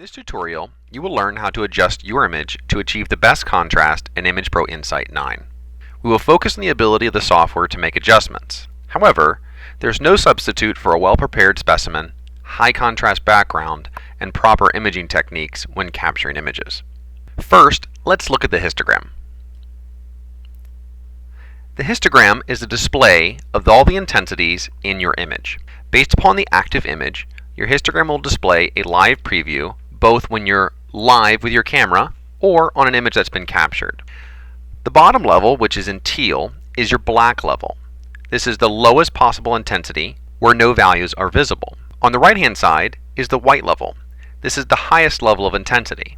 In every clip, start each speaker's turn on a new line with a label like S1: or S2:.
S1: this tutorial, you will learn how to adjust your image to achieve the best contrast in Image Pro Insight 9. We will focus on the ability of the software to make adjustments. However, there's no substitute for a well-prepared specimen, high contrast background, and proper imaging techniques when capturing images. First, let's look at the histogram. The histogram is a display of all the intensities in your image. Based upon the active image, your histogram will display a live preview both when you're live with your camera or on an image that's been captured. The bottom level, which is in teal, is your black level. This is the lowest possible intensity where no values are visible. On the right-hand side is the white level. This is the highest level of intensity.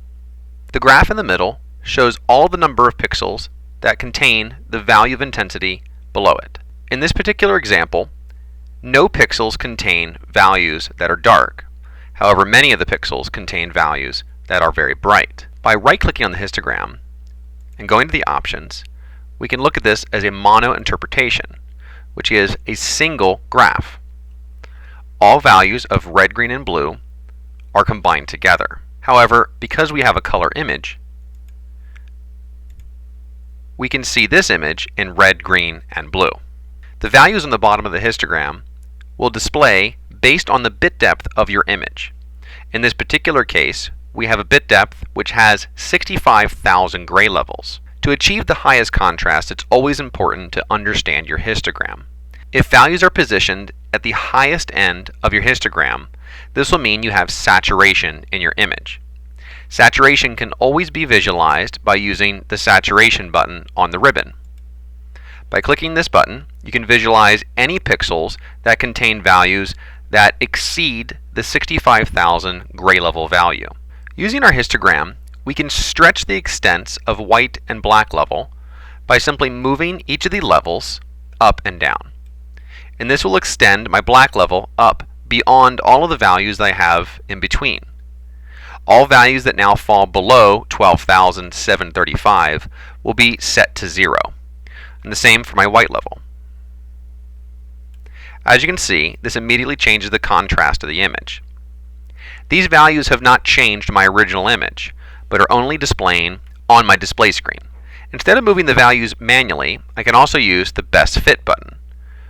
S1: The graph in the middle shows all the number of pixels that contain the value of intensity below it. In this particular example, no pixels contain values that are dark. However, many of the pixels contain values that are very bright. By right-clicking on the histogram and going to the options, we can look at this as a mono interpretation, which is a single graph. All values of red, green, and blue are combined together. However, because we have a color image, we can see this image in red, green, and blue. The values on the bottom of the histogram will display based on the bit depth of your image. In this particular case, we have a bit depth which has 65,000 gray levels. To achieve the highest contrast, it's always important to understand your histogram. If values are positioned at the highest end of your histogram, this will mean you have saturation in your image. Saturation can always be visualized by using the saturation button on the ribbon. By clicking this button, you can visualize any pixels that contain values that exceed the 65,000 gray level value. Using our histogram, we can stretch the extents of white and black level by simply moving each of the levels up and down. And this will extend my black level up beyond all of the values that I have in between. All values that now fall below 12,735 will be set to 0. And the same for my white level. As you can see, this immediately changes the contrast of the image. These values have not changed my original image, but are only displaying on my display screen. Instead of moving the values manually, I can also use the Best Fit button,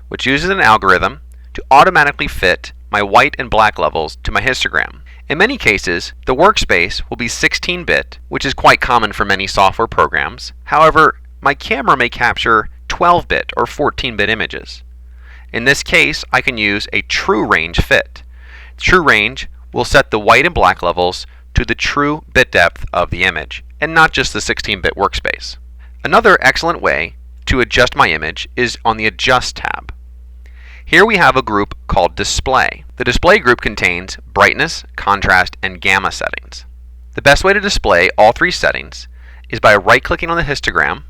S1: which uses an algorithm to automatically fit my white and black levels to my histogram. In many cases, the workspace will be 16-bit, which is quite common for many software programs. However, my camera may capture 12-bit or 14-bit images. In this case, I can use a true range fit. True range will set the white and black levels to the true bit depth of the image, and not just the 16-bit workspace. Another excellent way to adjust my image is on the Adjust tab. Here we have a group called Display. The Display group contains brightness, contrast, and gamma settings. The best way to display all three settings is by right-clicking on the histogram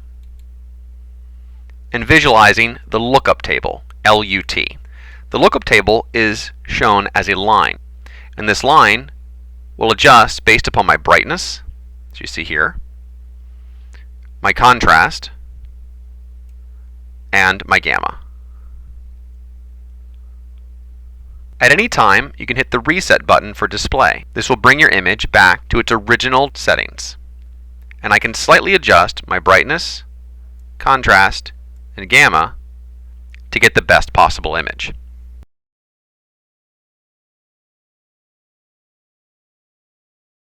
S1: and visualizing the lookup table, LUT. The lookup table is shown as a line, and this line will adjust based upon my brightness, as you see here, my contrast, and my gamma. At any time, you can hit the Reset button for display. This will bring your image back to its original settings, and I can slightly adjust my brightness, contrast, and gamma to get the best possible image.